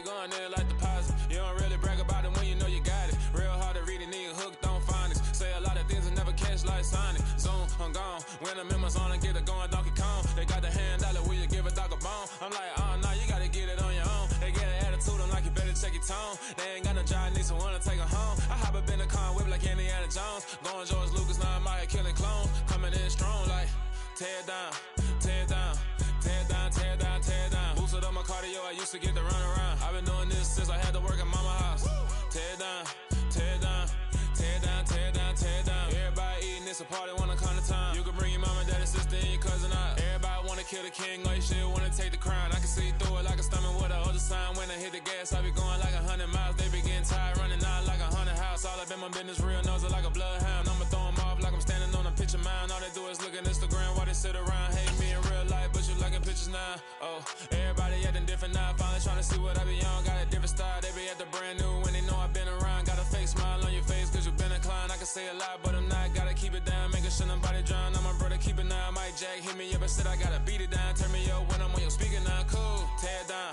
it going in like deposit. You don't really brag about it when you know you got it. Real hard to read it, nigga hooked on phonics. Say a lot of things and never catch like Sonic. Zoom, I'm gone. When I'm in my zone, I get it going Donkey Kong. They got the hand dollar, will you give a dog a bone? I'm like, oh no, you gotta get it on your own. They get an attitude, I'm like, you better check your tone. They ain't got no job, need someone to take her home. I hop up in the car, whip like Indiana Jones. Going George Lucas, now I'm out here killing clones. Coming in strong like, tear it down, tear it down. Tear down, tear down, tear down. Boosted up my cardio, I used to get to run around. I've been doing this since I had to work at mama house. Tear down, tear down, tear down, tear down, tear down. Everybody eating, it's a party, wanna come to time. You can bring your mama, daddy, sister, and your cousin out. Everybody wanna kill the king, or you shit wanna take the crown. I can see through it like a stomach with a other sign. When I hit the gas, I be going like 100 miles. They be getting tired, running out like 100 house. All up in my business, real nose like a bloodhound. I'ma throw them off like I'm standing on a picture mound. All they do is look at Instagram while they sit around. Hate me in real life, but you liking pictures now. Oh, everybody acting different now. Finally trying to see what I be on. Got a different style, they be at the brand new when they know I've been around. Got a fake smile on your face cause you been inclined. I can say a lot, but I'm not. Gotta keep it down, making sure nobody drown. I'm my brother, keep it now. Mike Jack hit me up and said I gotta beat it down. Turn me up when I'm on your speaker now. Cool, tear down,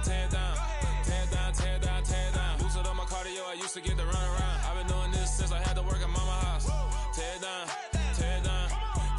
tear down, tear down, tear down, tear down. Boosted up my cardio, I used to get to run around. I've been doing this since I had to work at mama house. Tear down, tear down,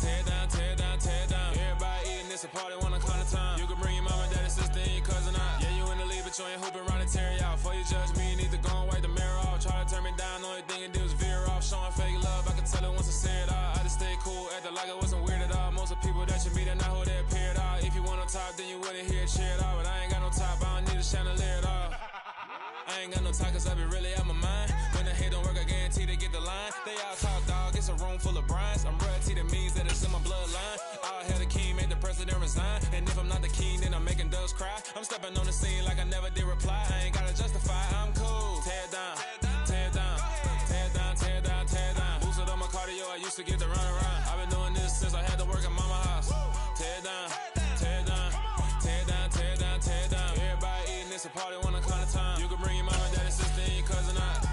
tear down, tear down, tear down. Everybody eating, it's a party, wanna come to time. You can bring your mama, daddy, sister, and your cousin out. Yeah, you in the lead, but you ain't hooping around and tear out. Before you judge me, you need to go and wipe the mirror off. Try to turn me down, the only thing you do is veer off. Showing fake love, I can tell it once I say it all. I just stay cool, acting like it wasn't weird at all. Most of the people that you meet are not who they appear at all. If you want on top, then you wouldn't hear it cheer at all. But I ain't got no top, I don't need a chandelier at all. I ain't got no talk cause I be really out my mind. When the hate don't work, I guarantee they get the line. They all talk, dog, it's a room full of brinds. I'm royalty, that means that it's in my bloodline. All hell the king, made the president resign. And if I'm not the king, then I'm making doves cry. I'm stepping on the scene like I never did reply. I ain't gotta justify, I'm cool. Tear down, tear down, tear down, tear down, tear down. Boosted up my cardio, I used to get to run around. I've been doing this since I had to work at mama house. Tear down, tear down, tear down, tear down, tear down. Everybody eating, it's a party, wanna come to time. You can bring your mama, daddy, sister, and your cousin out.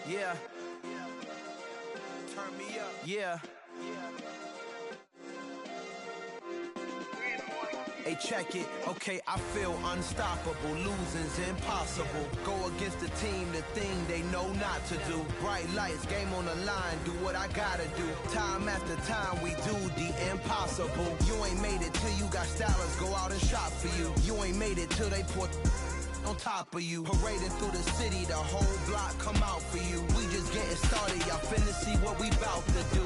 Yeah. Turn me up. Yeah. Hey, check it. Okay, I feel unstoppable. Losing's impossible. Go against the team, the thing they know not to do. Bright lights, game on the line, do what I gotta do. Time after time, we do the impossible. You ain't made it till you got stylists go out and shop for you. You ain't made it till they put on top of you. Parading through the city, the whole block come out for you. We just getting started, y'all finna see what we bout to do.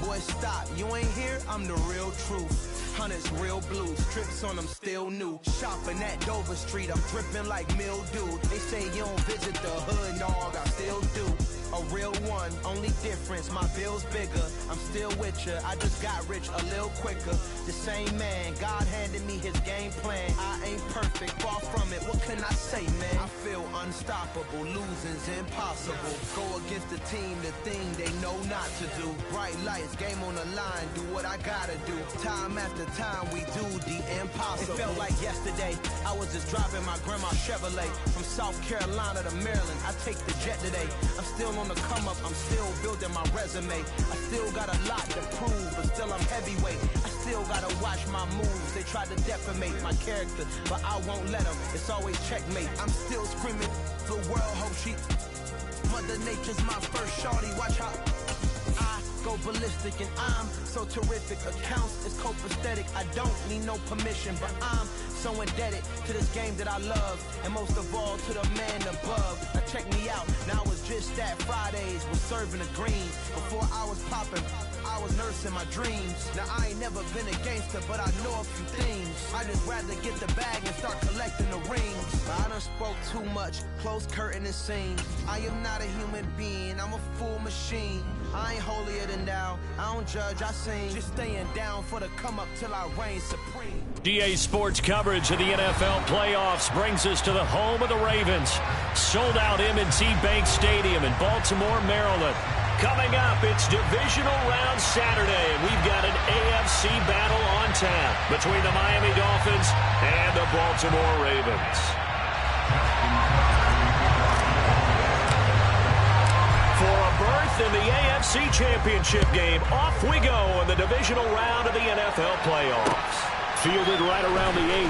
Boy, stop, you ain't here, I'm the real truth. Hunters, real blues, strips on them still new. Shopping at Dover Street, I'm dripping like mildew. They say you don't visit the hood, dog, I still do. A real one, only difference, my bill's bigger. I'm still with ya, I just got rich a little quicker. The same man, God handed me his game plan. I ain't perfect, far from it, what can I say, man? I feel unstoppable, losing's impossible. Go against the team, the thing they know not to do. Bright lights, game on the line, do what I gotta do. Time after time, we do the impossible. It felt like yesterday, I was just driving my grandma's Chevrolet. From South Carolina to Maryland, I take the jet today. I'm still on the come up, I'm still building my resume. I still got a lot to prove, but still I'm heavyweight. I still gotta watch my moves. They try to defamate my character, but I won't let them. It's always checkmate. I'm still screaming, the world hope she. Mother Nature's my first shorty. Watch how I go ballistic and I'm so terrific. Accounts is copacetic. I don't need no permission, but I'm so indebted to this game that I love, and most of all to the man above. Now check me out, now it's just that Fridays was serving the green. Before I was popping, I was nursing my dreams. Now I ain't never been a gangster, but I know a few things. I just rather get the bag and start collecting the rings. But I done spoke too much, close curtain and scene. I am not a human being, I'm a full machine. I ain't holier than thou, I don't judge, I sing. Just staying down for the come up till I reign supreme. GA Sports coverage of the NFL playoffs brings us to the home of the Ravens. Sold out M&T Bank Stadium in Baltimore, Maryland. Coming up, it's Divisional Round Saturday, and we've got an AFC battle on tap between the Miami Dolphins and the Baltimore Ravens. For a berth in the AFC Championship game, off we go in the divisional round of the NFL playoffs. Fielded right around the 8.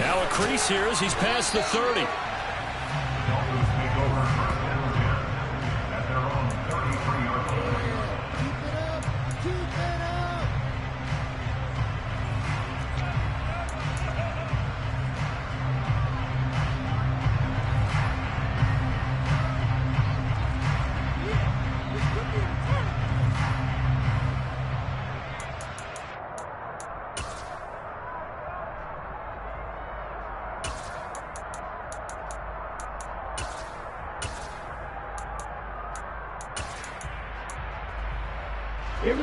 Now a crease here as he's past the 30.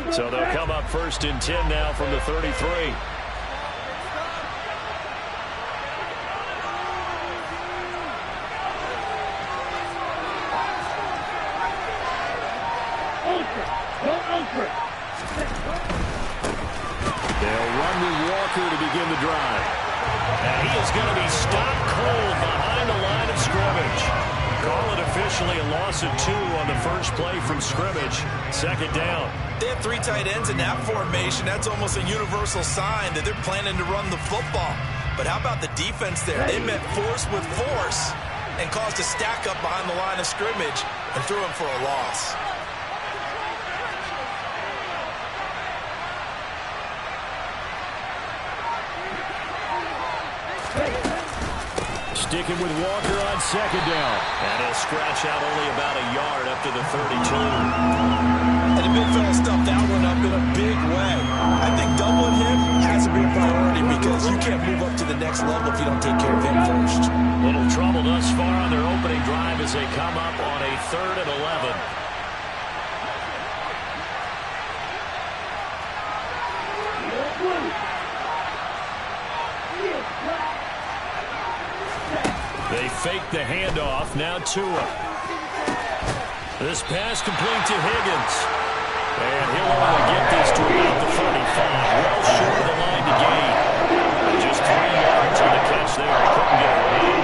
So they'll come up 1st and 10 now from the 33. They'll run with Walker to begin the drive. And he is going to be stopped cold behind the line of scrimmage. Call it officially a loss of 2 on the first play from scrimmage. 2nd down. They have 3 tight ends in that formation. That's almost a universal sign that they're planning to run the football. But how about the defense there? They met force with force and caused a stack up behind the line of scrimmage and threw him for a loss. Sticking with Walker on 2nd down. And he'll scratch out only about a yard up to the 32. And the big fella stuffed that one up in a big way. I think doubling him has to be a priority because you can't move up to the next level if you don't take care of him first. Little trouble thus far on their opening drive as they come up on a 3rd and 11. They fake the handoff. Now Tua. This pass complete to Higgins. And he'll only get this to about the 35. Well short of the line to gain. And just 3 yards on the catch there. He couldn't get away.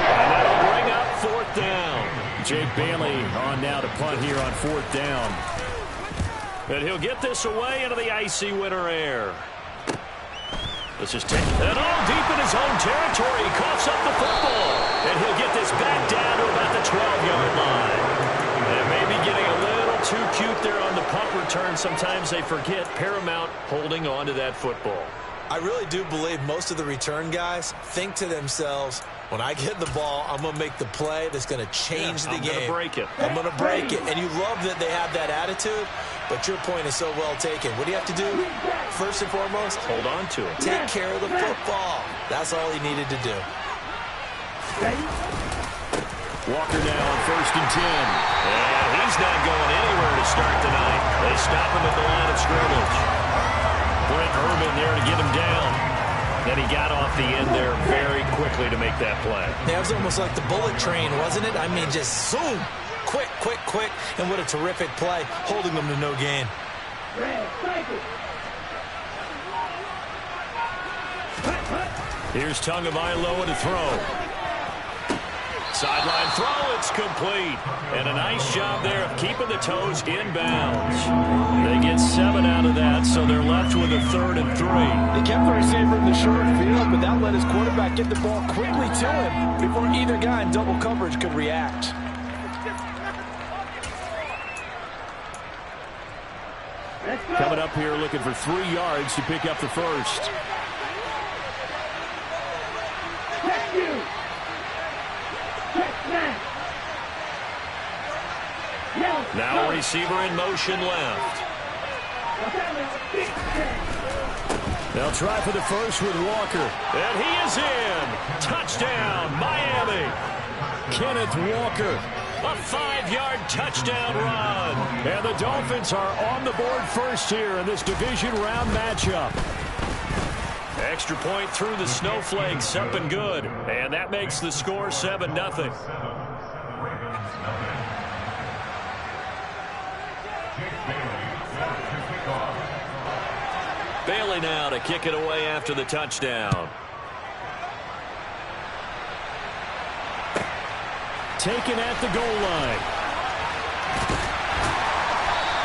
And that'll bring up 4th down. Jake Bailey on now to punt here on 4th down. And he'll get this away into the icy winter air. Let's just take it all deep in his own territory. He coughs up the football. And he'll get this back down to about the 12-yard line. And maybe getting a little too cute there on the punt return. Sometimes they forget Paramount holding on to that football. I really do believe most of the return guys think to themselves, when I get the ball, I'm going to make the play that's going to change the game. I'm going to break it. I'm going to break it. And you love that they have that attitude, but your point is so well taken. What do you have to do? First and foremost, hold on to it. Take care of the football. That's all he needed to do. Walker now on 1st and 10. And he's not going anywhere to start tonight. They stop him at the line of scrimmage. Brent Urban there to get him down. Then he got off the end there very quickly to make that play. Yeah, it was almost like the bullet train, wasn't it? I mean, just zoom. Quick, quick, quick. And what a terrific play, holding them to no gain. Here's Tagovailoa to throw. Sideline throw, it's complete. And a nice job there of keeping the toes inbounds. They get 7 out of that, so they're left with a 3rd and 3. They kept the receiver in the short field, but that let his quarterback get the ball quickly to him before either guy in double coverage could react. Coming up here looking for 3 yards to pick up the first. Now a receiver in motion left. They'll try for the first with Walker. And he is in. Touchdown, Miami. Kenneth Walker. A 5-yard touchdown run. And the Dolphins are on the board first here in this division round matchup. Extra point through the snowflakes, up and good. And that makes the score 7-0. Bailey now to kick it away after the touchdown. Taken at the goal line.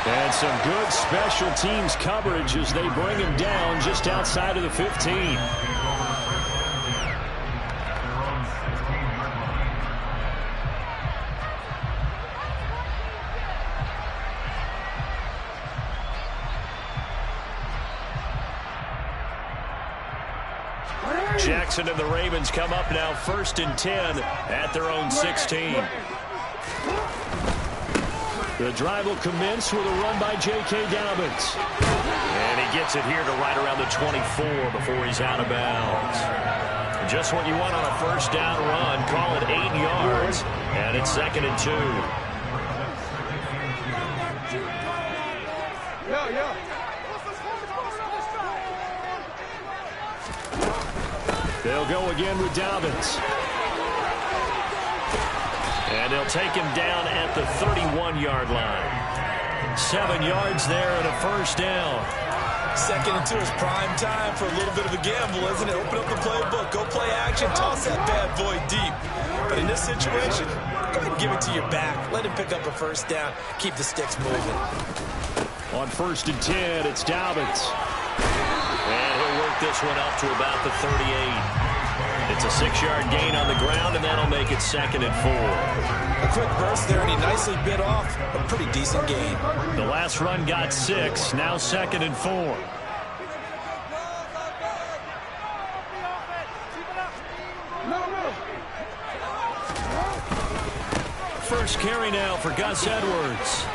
And some good special teams coverage as they bring him down just outside of the 15. Jackson and the Ravens come up now 1st and 10 at their own 16. The drive will commence with a run by J.K. Dobbins. And he gets it here to right around the 24 before he's out of bounds. Just what you want on a first down run. Call it 8 yards. And it's 2nd and 2. They'll go again with Dobbins. And they'll take him down at the 31-yard line. 7 yards there and a first down. 2nd and 2 is prime time for a little bit of a gamble, isn't it? Open up the playbook, go play action, toss that bad boy deep. But in this situation, go ahead and give it to your back. Let him pick up a first down. Keep the sticks moving. On 1st and 10, it's Dobbins. And he'll work this one up to about the 38. It's a 6-yard gain on the ground, and that'll make it 2nd and 4. A quick burst there, and he nicely bit off a pretty decent gain. The last run got 6, now 2nd and 4. First carry now for Gus Edwards.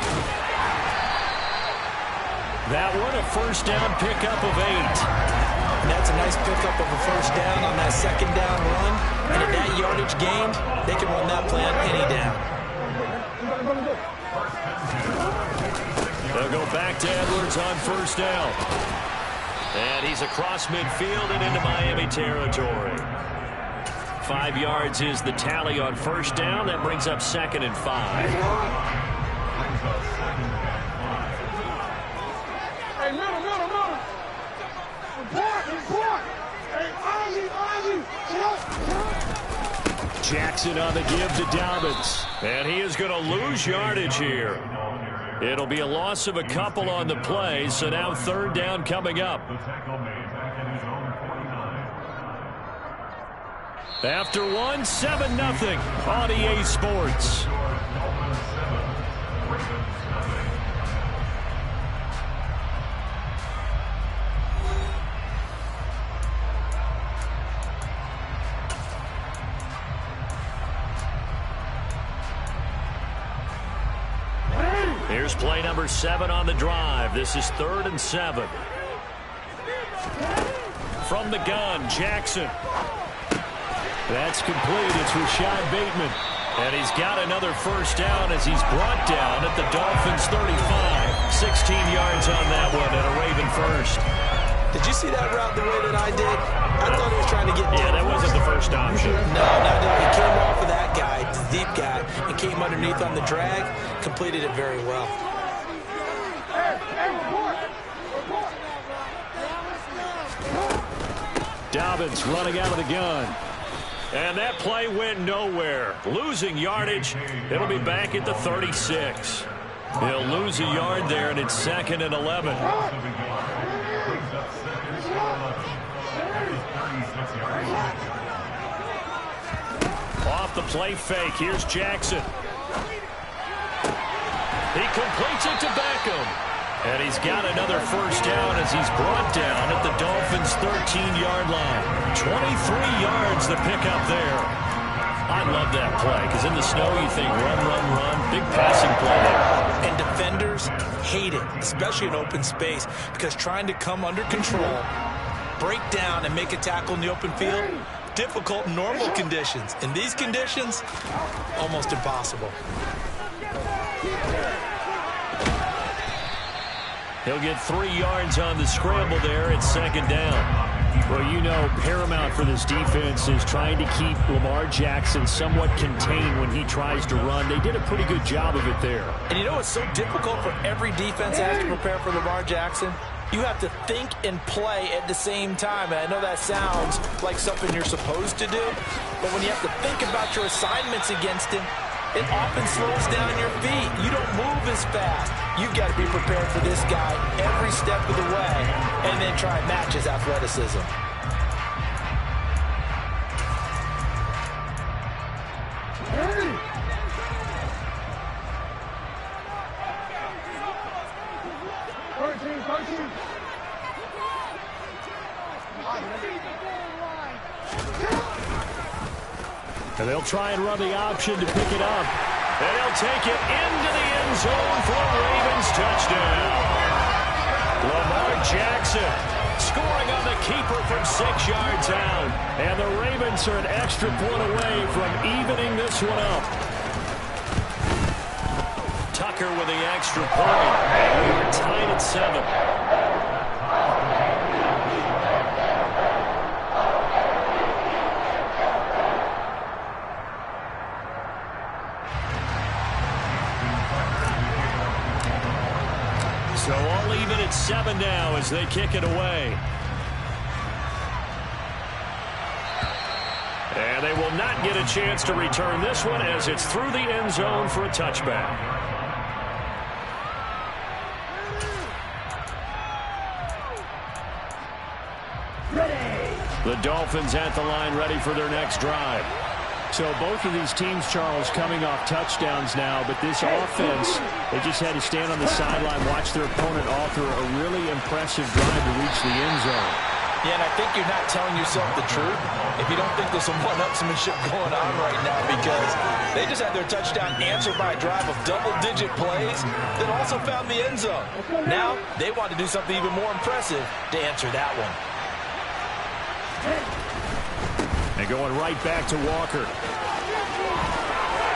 That one a first down pickup of 8. And that's a nice pickup of a first down on that 2nd down run. And at that yardage gained, they can run that play on any down. They'll go back to Edwards on first down. And he's across midfield and into Miami territory. 5 yards is the tally on first down. That brings up 2nd and 5. Jackson on the give to Dobbins. And he is going to lose yardage here. It'll be a loss of a couple on the play, so now 3rd down coming up. After 1, 7-0 on EA Sports. Here's play number 7 on the drive. This is 3rd and 7. From the gun, Jackson. That's complete. It's Rashad Bateman. And he's got another first down as he's brought down at the Dolphins 35. 16 yards on that one and a Raven first. Did you see that route the way that I did? I thought he was trying to get down. Yeah, that wasn't the first option. No, he came off of that guy, the deep guy, and came underneath on the drag, completed it very well. Dobbins running out of the gun. And that play went nowhere. Losing yardage. It'll be back at the 36. He'll lose a yard there, and it's 2nd and 11. Off the play fake. Here's Jackson. He completes it to Beckham. And he's got another first down as he's brought down at the Dolphins' 13-yard line. 23 yards the pickup there. I love that play because in the snow you think run, run, run. Big passing play there. And defenders hate it, especially in open space, because trying to come under control, break down, and make a tackle in the open field, difficult in normal conditions. In these conditions, almost impossible. He'll get 3 yards on the scramble there at second down. Well, you know, paramount for this defense is trying to keep Lamar Jackson somewhat contained when he tries to run. They did a pretty good job of it there. And you know it's so difficult for every defense that has to prepare for Lamar Jackson? You have to think and play at the same time. And I know that sounds like something you're supposed to do, but when you have to think about your assignments against him, it often slows down your feet. You don't move as fast. You've got to be prepared for this guy every step of the way and then try and match his athleticism. And they'll try and run the option to pick it up. And he'll take it into the end zone for a Ravens touchdown. Lamar Jackson scoring on the keeper from 6 yards out. And the Ravens are an extra point away from evening this one up. Tucker with the extra point. And we are tied at 7. So all even at 7 now as they kick it away. And they will not get a chance to return this one as it's through the end zone for a touchback. The Dolphins at the line ready for their next drive. So both of these teams, Charles, coming off touchdowns now, but this offense, they just had to stand on the sideline, watch their opponent author a really impressive drive to reach the end zone. Yeah, and I think you're not telling yourself the truth if you don't think there's some one-upsmanship going on right now, because they just had their touchdown answered by a drive of double-digit plays that also found the end zone. Now they want to do something even more impressive to answer that one. And going right back to Walker.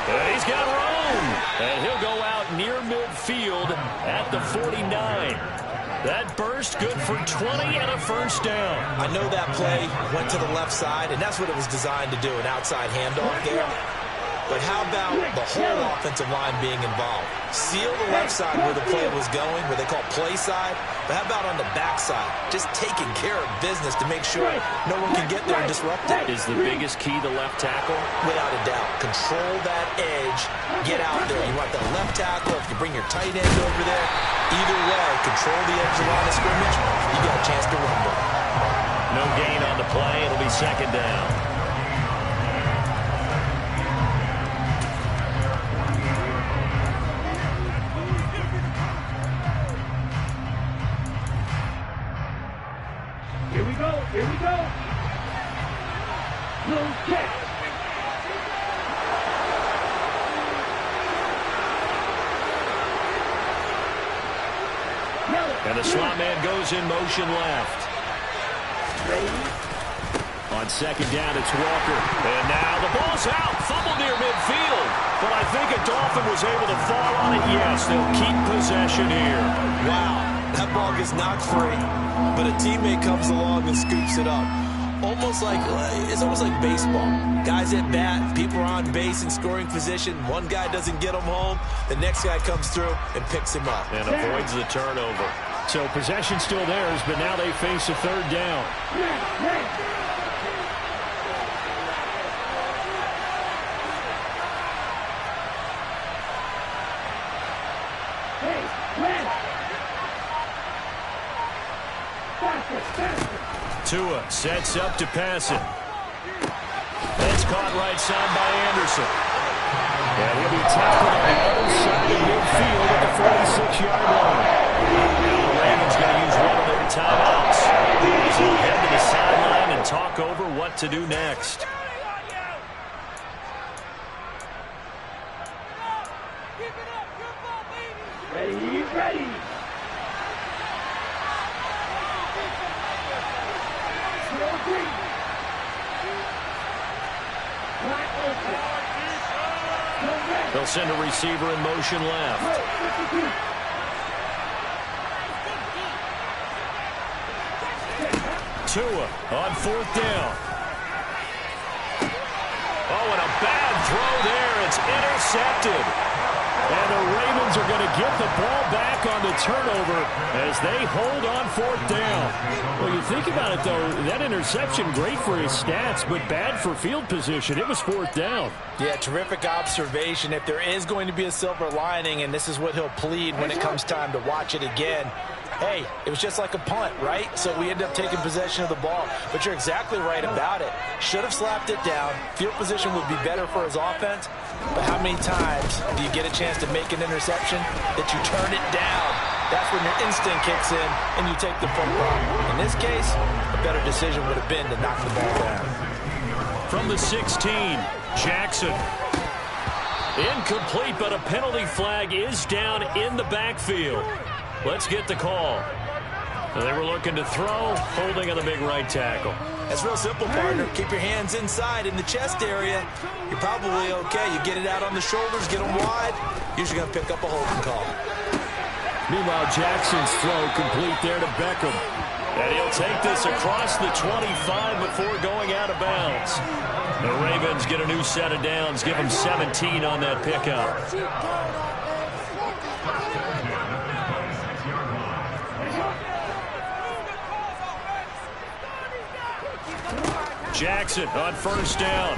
And he's got room. And he'll go out near midfield at the 49. That burst good for 20 and a first down. I know that play went to the left side, and that's what it was designed to do, an outside handoff there. But how about the whole offensive line being involved? Seal the left side where the play was going, where they call play side. But how about on the back side? Just taking care of business to make sure no one can get there and disrupt it. Is the biggest key the left tackle? Without a doubt. Control that edge. Get out there. You want the left tackle. If you bring your tight end over there, either way, control the edge of the line of scrimmage. You got a chance to rumble. No gain on the play. It'll be second down. Here we go. Here we go. No catch. And the slot man goes in motion left. On second down, it's Walker. And now the ball's out. Fumble near midfield. But I think a Dolphin was able to fall on it. Yes, they'll keep possession here. Wow. That ball gets knocked free, but a teammate comes along and scoops it up. It's almost like baseball. Guys at bat, people are on base in scoring position. One guy doesn't get him home. The next guy comes through and picks him up. And avoids the turnover. So possession still theirs, but now they face a third down. Tua sets up to pass it. That's caught right side by Anderson. And he'll be tackled on the other side of midfield at the 46-yard line. Now the Ravens going to use one of their timeouts. So they'll head to the sideline and talk over what to do next. Ready. They'll send a receiver in motion left. Tua on fourth down. Oh, and a bad throw there. It's intercepted. And the Ravens are going to get the ball back on the turnover as they hold on fourth down. Well, you think about it, though, that interception, great for his stats, but bad for field position. It was fourth down. Yeah, terrific observation. If there is going to be a silver lining, and this is what he'll plead when it comes time to watch it again, hey, it was just like a punt, right? So we end up taking possession of the ball. But you're exactly right about it. Should have slapped it down. Field position would be better for his offense. But how many times do you get a chance to make an interception that you turn it down? That's when your instinct kicks in and you take the football. In this case, a better decision would have been to knock the ball down. From the 16, Jackson. Incomplete, but a penalty flag is down in the backfield. Let's get the call. They were looking to throw, holding on the big right tackle. That's real simple, partner. Keep your hands inside in the chest area. You're probably okay. You get it out on the shoulders, get them wide. Usually going to pick up a holding call. Meanwhile, Jackson's throw complete there to Beckham. And he'll take this across the 25 before going out of bounds. The Ravens get a new set of downs, give them 17 on that pickup. Jackson on first down.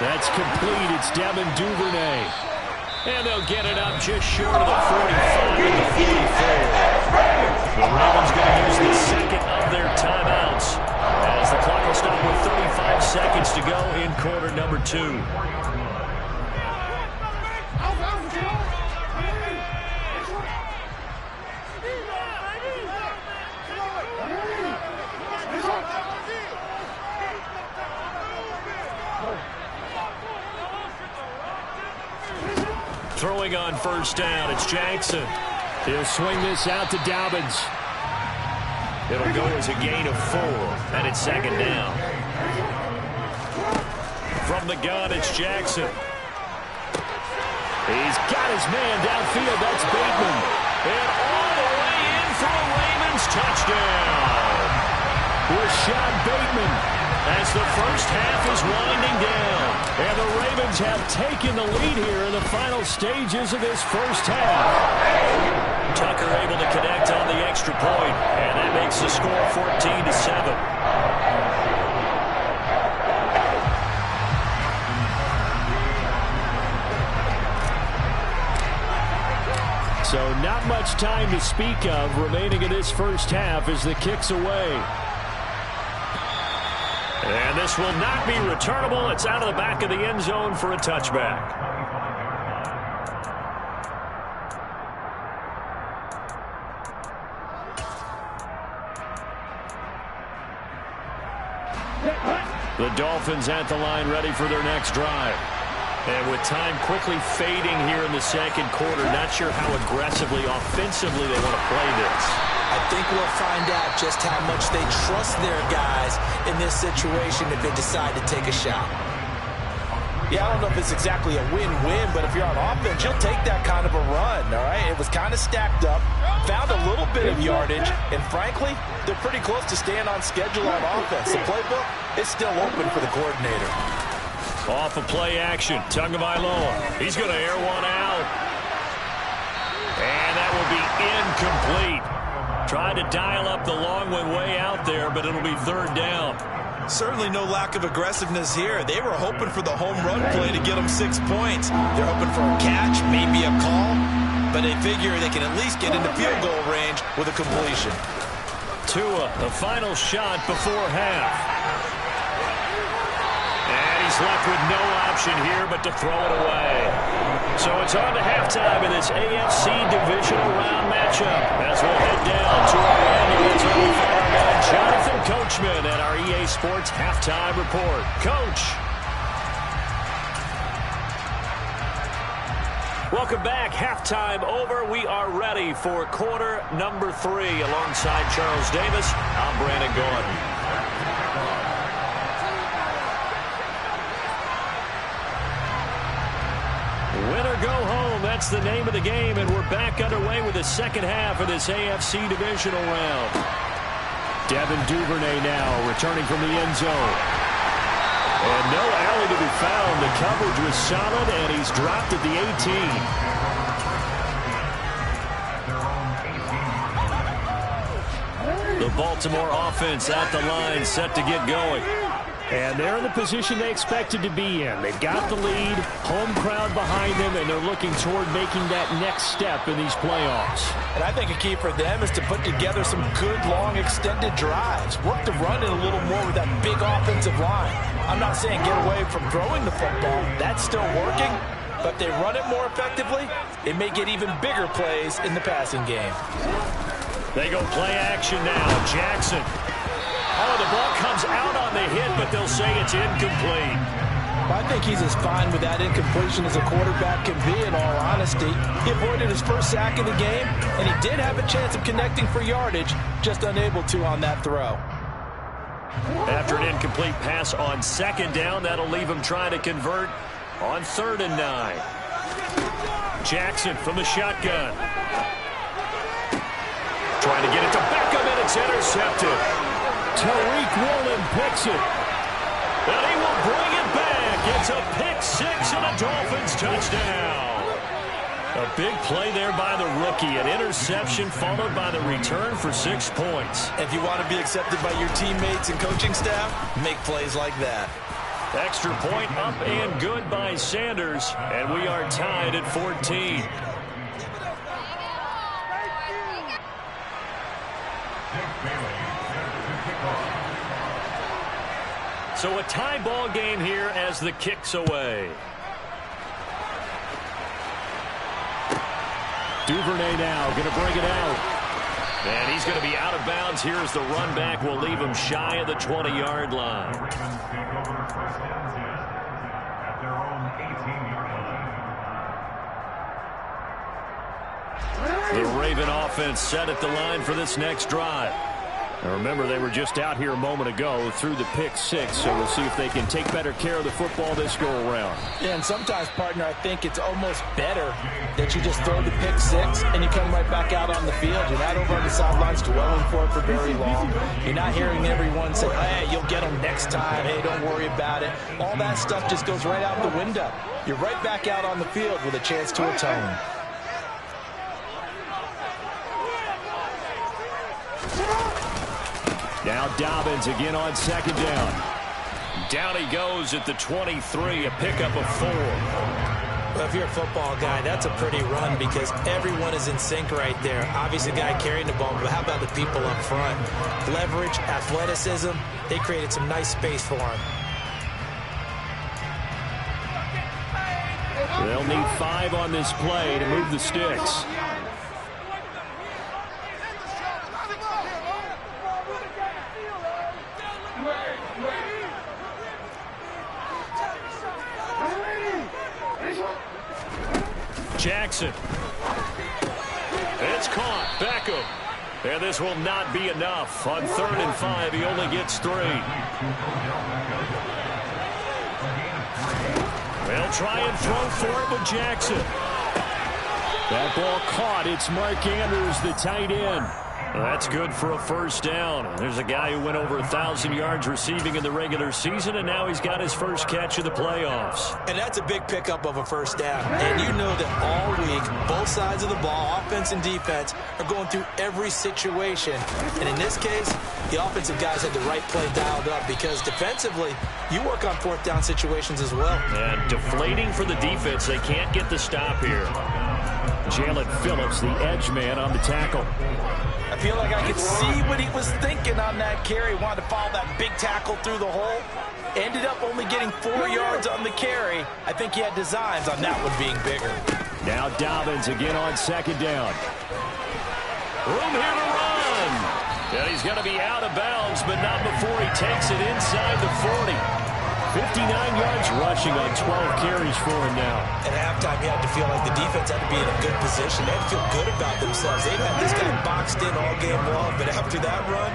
That's complete. It's Devin Duvernay. And they'll get it up just short of the 45 and the 44. The Ravens going to use the second of their timeouts as the clock will stop with 35 seconds to go in quarter number 2. Throwing on first down, it's Jackson. He'll swing this out to Dobbins. It'll go as a gain of 4, and it's second down. From the gun, it's Jackson. He's got his man downfield. That's Bateman. And all the way in for a Ravens touchdown. Rashad Bateman as the first half is winding down. And the Ravens have taken the lead here in the final stages of this first half. Tucker able to connect on the extra point, and that makes the score 14-7. So not much time to speak of remaining in this first half as the kick's away. And this will not be returnable. It's out of the back of the end zone for a touchback. The Dolphins at the line ready for their next drive. And with time quickly fading here in the second quarter, not sure how aggressively, offensively they want to play this. I think we'll find out just how much they trust their guys in this situation if they decide to take a shot. Yeah, I don't know if it's exactly a win-win, but if you're on offense, you'll take that kind of a run, all right? It was kind of stacked up, found a little bit of yardage, and frankly, they're pretty close to staying on schedule on offense. The playbook is still open for the coordinator. Off of play action, Tagovailoa. He's going to air one out. And that will be incomplete. Tried to dial up the long one way out there, but it'll be third down. Certainly no lack of aggressiveness here. They were hoping for the home run play to get them 6 points. They're hoping for a catch, maybe a call, but they figure they can at least get into field goal range with a completion. Tua, the final shot before half. And he's left with no option here but to throw it away. So it's on to halftime in this AFC divisional round matchup as we'll head down to Orlando. It's over for our man Jonathan Coachman at our EA Sports Halftime Report. Coach. Welcome back. Halftime over. We are ready for quarter number 3. Alongside Charles Davis, I'm Brandon Gordon. Win or go home, that's the name of the game, and we're back underway with the second half of this AFC divisional round. Devin Duvernay now returning from the end zone. And no alley to be found. The coverage was solid, and he's dropped at the 18. The Baltimore offense at the line, set to get going. And they're in the position they expected to be in. They've got the lead, home crowd behind them, and they're looking toward making that next step in these playoffs. And I think a key for them is to put together some good, long, extended drives. Work the run in a little more with that big offensive line. I'm not saying get away from throwing the football. That's still working. But if they run it more effectively, it may get even bigger plays in the passing game. They go play action now. Jackson. Oh, the ball comes out on the hit, but they'll say it's incomplete. I think he's as fine with that incompletion as a quarterback can be, in all honesty. He avoided his first sack of the game, and he did have a chance of connecting for yardage, just unable to on that throw. After an incomplete pass on second down, that'll leave him trying to convert on 3rd and 9. Jackson from the shotgun. Trying to get it to Beckham, and it's intercepted. Tariq Woolen picks it. And he will bring it back. It's a pick 6 and a Dolphins touchdown. A big play there by the rookie. An interception followed by the return for 6 points. If you want to be accepted by your teammates and coaching staff, make plays like that. Extra point up and good by Sanders. And we are tied at 14. So a tie ball game here as the kick's away. Duvernay now going to bring it out. And he's going to be out of bounds. Here's the run back. Will leave him shy of the 20-yard line. The Raven offense set at the line for this next drive. Now remember, they were just out here a moment ago through the pick 6, so we'll see if they can take better care of the football this go-around. Yeah, and sometimes, partner, I think it's almost better that you just throw the pick 6 and you come right back out on the field. You're not over on the sidelines dwelling for it for very long. You're not hearing everyone say, hey, you'll get them next time. Hey, don't worry about it. All that stuff just goes right out the window. You're right back out on the field with a chance to atone. Now Dobbins again on 2nd down. Down he goes at the 23, a pickup of 4. Well, if you're a football guy, that's a pretty run because everyone is in sync right there. Obviously, the guy carrying the ball, but how about the people up front? Leverage, athleticism, they created some nice space for him. They'll need 5 on this play to move the sticks. Jackson. It's caught. Beckham. And this will not be enough. On 3rd and 5, he only gets 3. They'll try and throw for it with Jackson. That ball caught. It's Mark Andrews, the tight end. That's good for a first down. There's a guy who went over 1,000 yards receiving in the regular season, and now he's got his first catch of the playoffs. And that's a big pickup of a first down. And you know that all week, both sides of the ball, offense and defense, are going through every situation. And in this case, the offensive guys had the right play dialed up because defensively, you work on 4th down situations as well. And deflating for the defense. They can't get the stop here. Jalen Phillips, the edge man, on the tackle. I feel like I could see what he was thinking on that carry. Wanted to follow that big tackle through the hole. Ended up only getting 4 yards on the carry. I think he had designs on that one being bigger. Now Dobbins again on 2nd down. Room here to run. And he's going to be out of bounds, but not before he takes it inside the 40. 59 yards rushing on 12 carries for him now. At halftime, he had to feel like the defense had to be in a good position. They had to feel good about themselves. They've had this guy boxed in all game long, but after that run,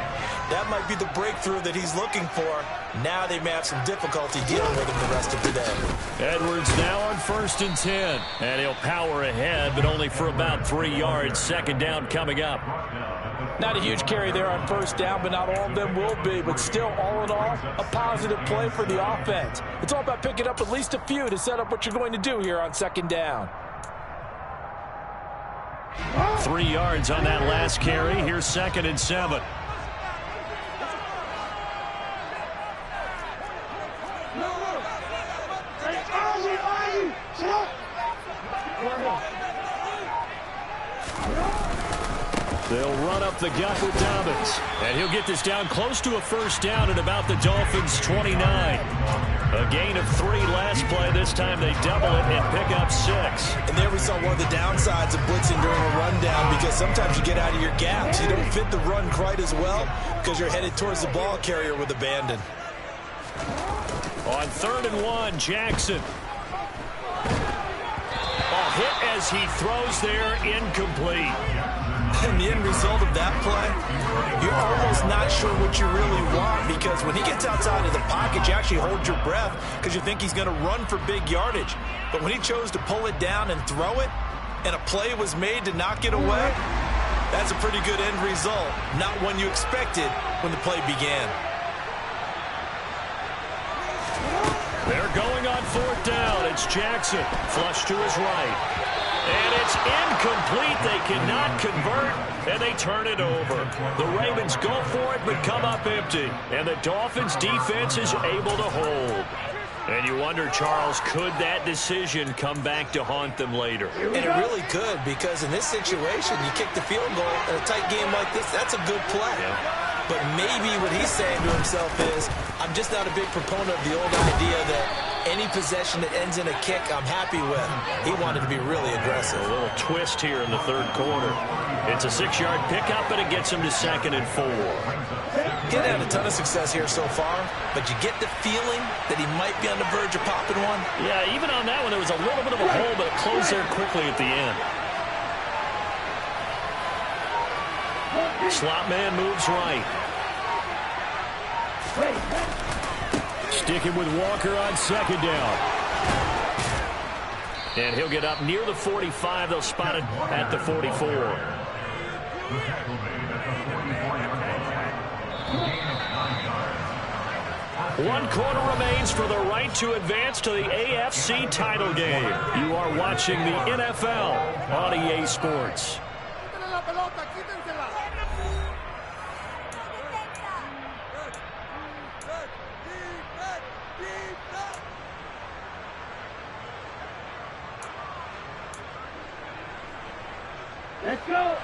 that might be the breakthrough that he's looking for. Now they may have some difficulty dealing with him the rest of the day. Edwards now on 1st and 10. And he'll power ahead, but only for about 3 yards. 2nd down coming up. Not a huge carry there on 1st down, but not all of them will be. But still, all in all, a positive play for the offense. It's all about picking up at least a few to set up what you're going to do here on 2nd down. 3 yards on that last carry. Here's 2nd and 7. They'll run up the gut with Dobbins. And he'll get this down close to a 1st down at about the Dolphins' 29. A gain of 3 last play. This time they double it and pick up 6. And there we saw one of the downsides of blitzing during a rundown, because sometimes you get out of your gaps. You don't fit the run quite as well because you're headed towards the ball carrier with abandon. On 3rd and 1, Jackson. Hit as he throws there, incomplete. And the end result of that play, you're almost not sure what you really want, because when he gets outside of the pocket, you actually hold your breath because you think he's going to run for big yardage. But when he chose to pull it down and throw it, and a play was made to knock it away, that's a pretty good end result. Not one you expected when the play began. They're going on 4th down. It's Jackson. Flush to his right. And it's incomplete. They cannot convert, and they turn it over. The Ravens go for it, but come up empty. And the Dolphins' defense is able to hold. And you wonder, Charles, could that decision come back to haunt them later? And it really could, because in this situation, you kick the field goal in a tight game like this, that's a good play. Yeah. But maybe what he's saying to himself is, I'm just not a big proponent of the old idea that any possession that ends in a kick I'm happy with. He wanted to be really aggressive. A little twist here in the 3rd quarter. It's a 6-yard pickup, but it gets him to 2nd and 4. He's had a ton of success here so far, but you get the feeling that he might be on the verge of popping one. Yeah, even on that one, there was a little bit of a hole, but it closed there quickly at the end. Slot man moves right. Sticking with Walker on 2nd down. And he'll get up near the 45. They'll spot it at the 44. One quarter remains for the right to advance to the AFC title game. You are watching the NFL on EA Sports. Let's go.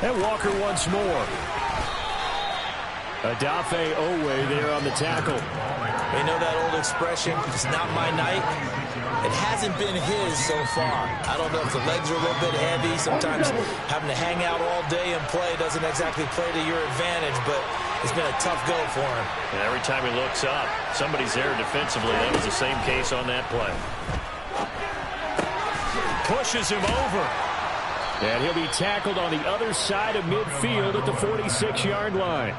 And Walker once more. Adafe Owe there on the tackle. We know that old expression, it's not my night. It hasn't been his so far. I don't know if the legs are a little bit heavy. Sometimes having to hang out all day and play doesn't exactly play to your advantage, but it's been a tough go for him. And every time he looks up, somebody's there defensively. That was the same case on that play. Pushes him over. And he'll be tackled on the other side of midfield at the 46-yard line.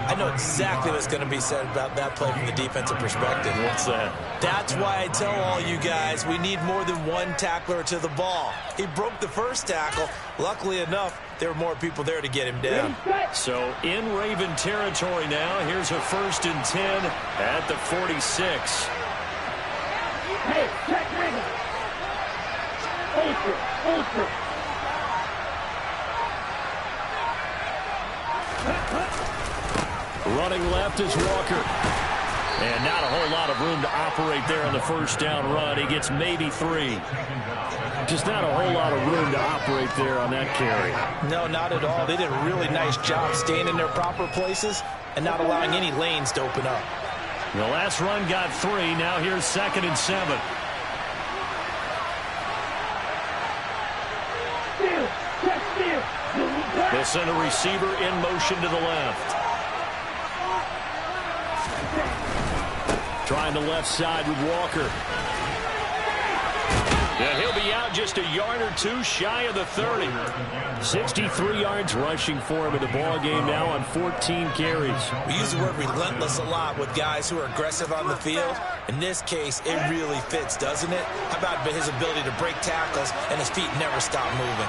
I know exactly what's going to be said about that play from the defensive perspective. What's that? That's why I tell all you guys we need more than one tackler to the ball. He broke the first tackle. Luckily enough, there were more people there to get him down. So in Raven territory now. Here's a 1st and 10 at the 46. Hey, check Raven. Ultra. Running left is Walker. And not a whole lot of room to operate there on the 1st down run. He gets maybe 3. Just not a whole lot of room to operate there on that carry. No, not at all. They did a really nice job staying in their proper places and not allowing any lanes to open up. The last run got 3. Now here's 2nd and 7. send a receiver in motion to the left. Trying the left side with Walker. And he'll be out just a yard or two shy of the 30. 63 yards rushing for him in the ball game now on 14 carries. We use the word relentless a lot with guys who are aggressive on the field. In this case, it really fits, doesn't it? How about his ability to break tackles and his feet never stop moving?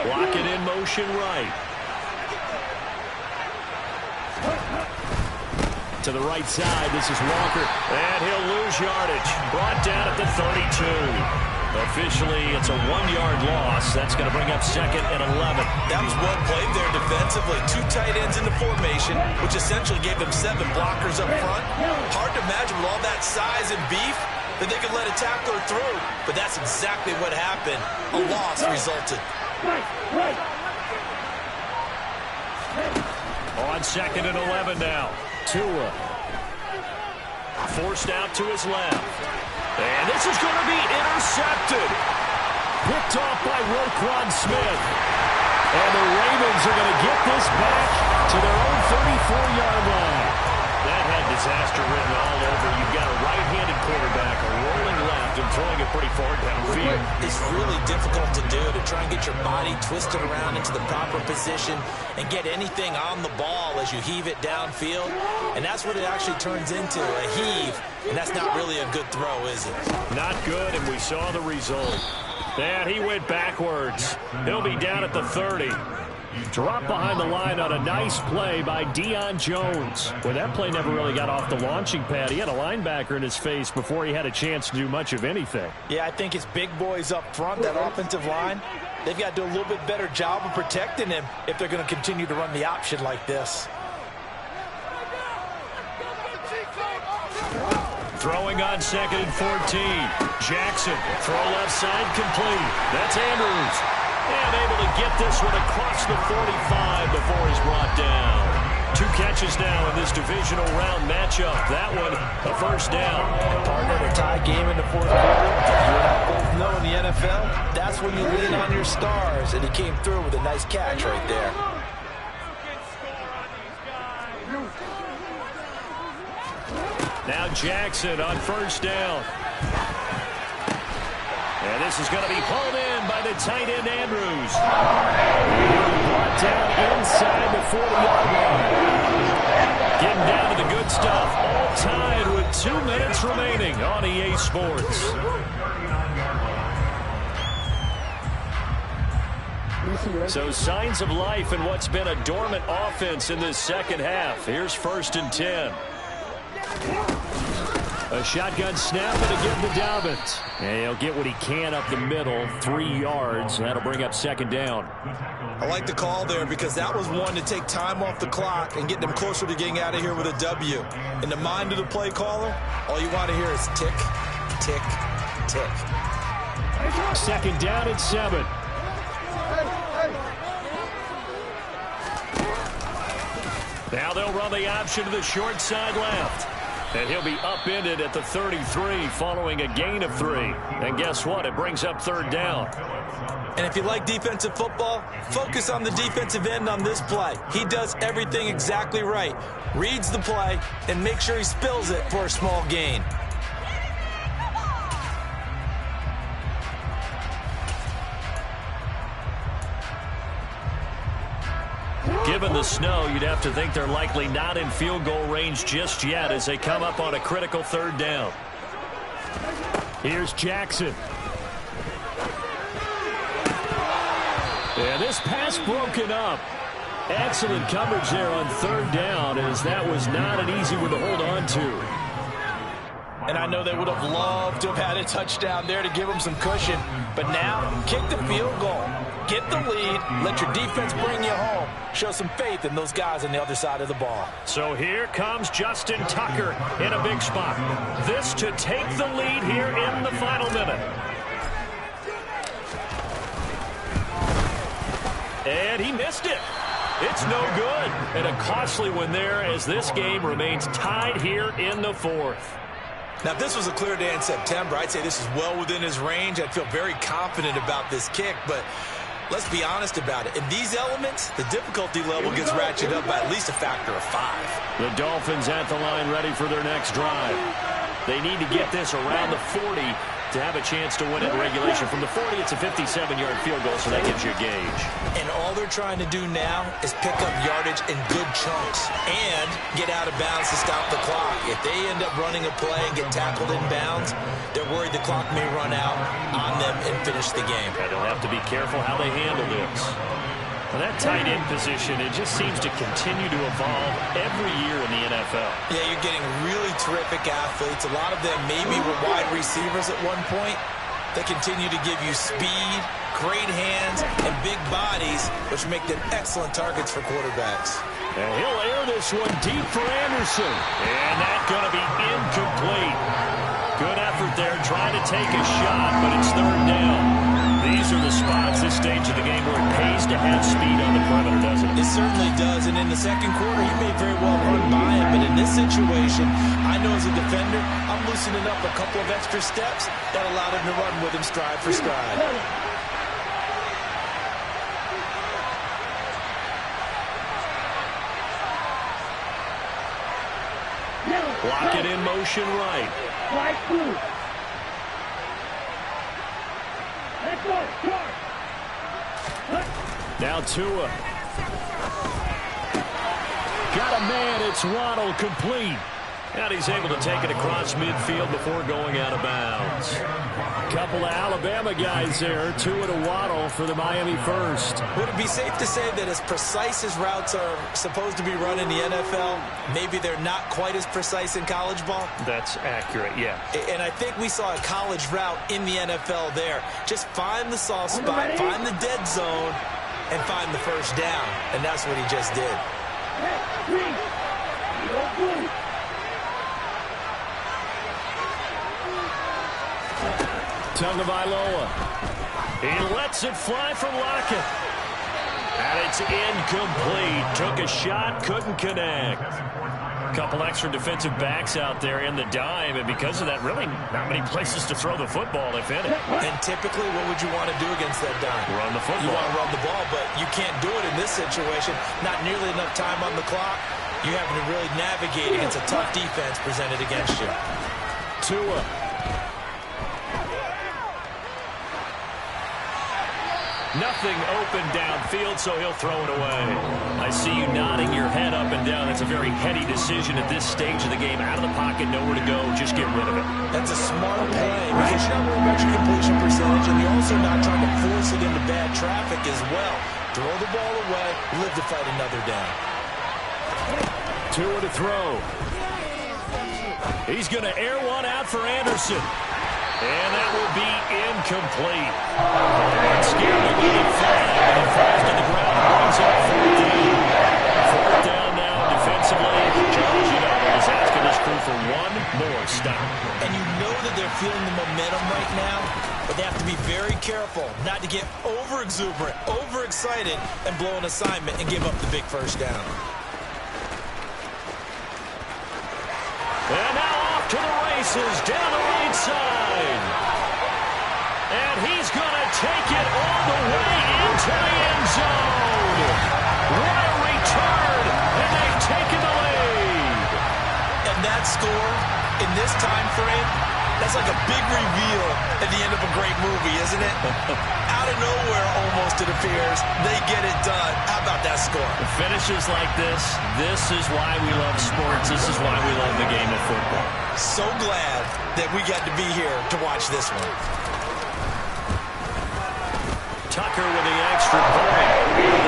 Blocking in motion right. To the right side, this is Walker, and he'll lose yardage. Brought down at the 32. Officially, it's a 1-yard loss. That's going to bring up 2nd and 11. That was well played there defensively. 2 tight ends in the formation, which essentially gave them 7 blockers up front. Hard to imagine with all that size and beef that they could let a tackler through, but that's exactly what happened. A loss resulted. On 2nd and 11 now. Tua. Forced out to his left. And this is going to be intercepted. Picked off by Roquan Smith. And the Ravens are going to get this back to their own 34-yard line. That had disaster written all over. You've got a right-handed quarterback, a rolling left, and throwing it pretty far downfield. It's really difficult to do, to try and get your body twisted around into the proper position and get anything on the ball as you heave it downfield. And that's what it actually turns into, a heave. And that's not really a good throw, is it? Not good, and we saw the result. And he went backwards. He'll be down at the 30. Dropped behind the line on a nice play by Deion Jones. Well, that play never really got off the launching pad. He had a linebacker in his face before he had a chance to do much of anything. Yeah, I think it's big boys up front, that offensive line. They've got to do a little bit better job of protecting him if they're going to continue to run the option like this. Throwing on 2nd and 14. Jackson, throw left side, complete. That's Andrews. And able to get this one across the 45 before he's brought down. 2 catches now in this divisional round matchup. That one, a first down. Partner, a tie game in the 4th quarter. You and I both know in the NFL, that's when you lean on your stars. And he came through with a nice catch right there. Now Jackson on first down. And this is going to be pulled in by the tight end, Andrews. Brought down inside the 40-yard line. Getting down to the good stuff. All tied with 2 minutes remaining on EA Sports. So signs of life in what's been a dormant offense in this second half. Here's 1st and 10. A shotgun snap and again to Dobbins. And he'll get what he can up the middle, 3 yards. That'll bring up 2nd down. I like the call there because that was one to take time off the clock and get them closer to getting out of here with a W. In the mind of the play caller, all you want to hear is tick, tick, tick. 2nd down and 7. Now they'll run the option to the short side left. And he'll be upended at the 33 following a gain of 3. And guess what? It brings up 3rd down. And if you like defensive football, focus on the defensive end on this play. He does everything exactly right. Reads the play and makes sure he spills it for a small gain. Given the snow, you'd have to think they're likely not in field goal range just yet as they come up on a critical 3rd down. Here's Jackson. And this pass broken up. Excellent coverage there on 3rd down, as that was not an easy one to hold on to. And I know they would have loved to have had a touchdown there to give them some cushion. But now, kick the field goal. Get the lead. Let your defense bring you home. Show some faith in those guys on the other side of the ball. So here comes Justin Tucker in a big spot. This to take the lead here in the final minute. And he missed it. It's no good. And a costly one there as this game remains tied here in the 4th. Now, if this was a clear day in September, I'd say this is well within his range. I'd feel very confident about this kick, but let's be honest about it. In these elements, the difficulty level gets ratcheted up by at least a factor of 5. The Dolphins at the line ready for their next drive. They need to get this around the 40 to have a chance to win it in regulation. From the 40, it's a 57-yard field goal, so that gives you a gauge. And all they're trying to do now is pick up yardage in good chunks and get out of bounds to stop the clock. If they end up running a play and get tackled in bounds, they're worried the clock may run out on them and finish the game. And they'll have to be careful how they handle this. Well, that tight end position, it just seems to continue to evolve every year in the NFL. Yeah, you're getting really terrific athletes. A lot of them maybe were wide receivers at one point. They continue to give you speed, great hands, and big bodies, which make them excellent targets for quarterbacks. And he'll air this one deep for Anderson. And that's going to be incomplete. Good effort there, trying to take a shot, but it's third down. These are the spots, this stage of the game, where it pays to have speed on the perimeter, doesn't it? It certainly does, and in the second quarter, he may very well run by him, but in this situation, I know as a defender, I'm loosening up a couple of extra steps that allowed him to run with him stride for stride. Block it in motion right. Right through. Let's go. Charge. Now Tua. Got a man. It's Waddle, complete. And he's able to take it across midfield before going out of bounds. Couple of Alabama guys there. Tua to Waddle for the Miami first. Would it be safe to say that as precise as routes are supposed to be run in the NFL, maybe they're not quite as precise in college ball? That's accurate, yeah. And I think we saw a college route in the NFL there. Just find the soft spot, find the dead zone, and find the first down. And that's what he just did. Tagovailoa. He lets it fly from Lockett. And it's incomplete. Took a shot, couldn't connect. Couple extra defensive backs out there in the dime, and because of that, really not many places to throw the football, if any. And typically, what would you want to do against that dime? Run the football. You want to run the ball, but you can't do it in this situation. Not nearly enough time on the clock. You're having to really navigate against a tough defense presented against you. Tua. Nothing open downfield, so he'll throw it away. I see you nodding your head up and down. That's a very heady decision at this stage of the game. Out of the pocket, nowhere to go. Just get rid of it. That's a smart play because you're not worried about your completion percentage, and you're also not trying to force it into bad traffic as well. Throw the ball away, live to fight another down. Tua to throw. He's going to air one out for Anderson. And that will be incomplete. And scared to let it fly. And it falls to the ground. Brings up fourth down. Fourth down now defensively. Charles, you know, is asking this crew for one more stop. And you know that they're feeling the momentum right now, but they have to be very careful not to get over-exuberant, over-excited, and blow an assignment and give up the big first down. And now off to the races down the right side. And he's going to take it all the way into the end zone. What a return, and they've taken the lead. And that score, in this time frame, that's like a big reveal at the end of a great movie, isn't it? Out of nowhere, almost, it appears, they get it done. How about that score? The finishes like this is why we love sports. This is why we love the game of football. So glad that we got to be here to watch this one. Tucker with the extra point.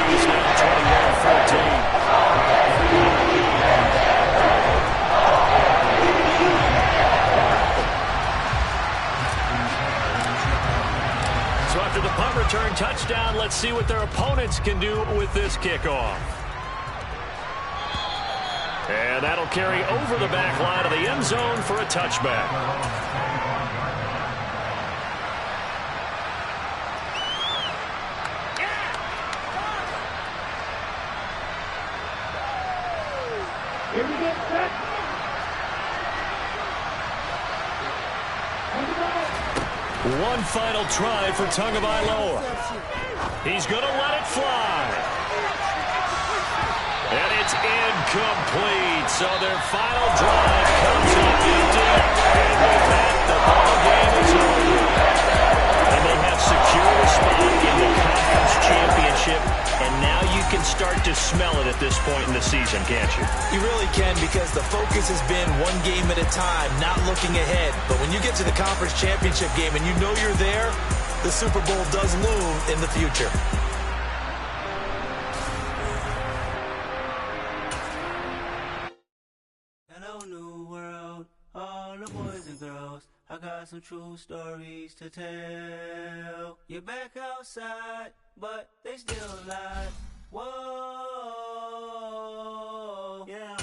He's now 21-14. So after the punt return touchdown, let's see what their opponents can do with this kickoff. And that'll carry over the back line of the end zone for a touchback. Here we go, set. One final try for Tagovailoa. He's going to let it fly. And it's incomplete. So their final drive comes up empty. And with that, the ball game is over. And they have secured a spot in the conference championship. And now you can start to smell it at this point in the season, can't you? You really can, because the focus has been one game at a time, not looking ahead. But when you get to the conference championship game and you know you're there, the Super Bowl does loom in the future. Hello, new world, all the boys and girls. I got some true stories to tell. You're back outside, but they still lie. Whoa, yeah.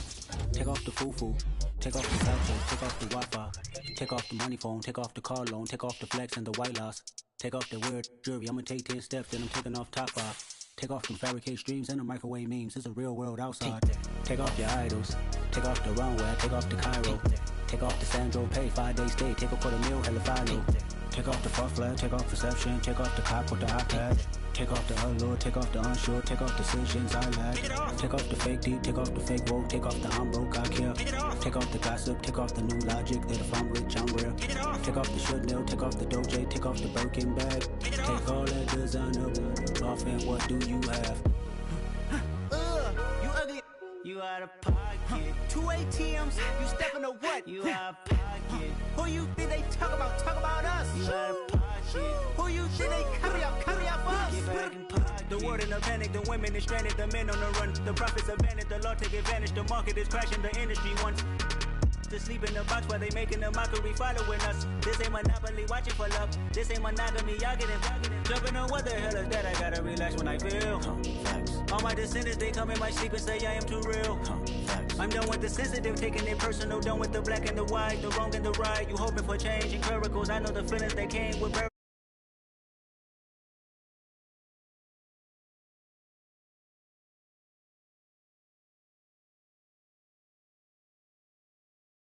Take off the foo-foo, take off the cell phone, take off the Wi-Fi, take off the money phone, take off the car loan, take off the flex and the white loss, take off the weird jewelry. I'ma take 10 steps, then I'm taking off top 5. Take off them fabricated streams and the microwave memes. It's a real world outside. Take off your idols, take off the runway, take off the Cairo, take off the Sandro Pay, 5-day stay, take a $250,000, hella final. Take off the fuck flag, take off reception, take off the cop with the iPad. Take off the allure, take off the unsure, take off decisions I lack. Take off the fake deep, take off the fake woke, take off the I'm broke, I care. Take off the gossip, take off the new logic that if I'm rich, I'm real. Take off the Chanel, take off the Doja, take off the Birkin bag. Take all that designer off and what do you have? You ugly. You out of pocket. 2 ATMs, you stepping to what? You out of pocket. Who you think they talk about? Talk about us. You out of pocket. Who you think they carry up for us? Get back in pocket. The world in a panic, the women is stranded, the men on the run. The profits abandoned, the law take advantage. The market is crashing, the industry wants to sleep in the box while they making a mockery following us. This ain't Monopoly, watching for love. This ain't monogamy, y'all getting jumping on what the hell is that? I gotta relax when I feel. All my descendants, they come in my sleep and say I am too real. I'm done with the sensitive, taking it personal. Done with the black and the white, the wrong and the right. You hoping for change and miracles. I know the feelings that came with miracles.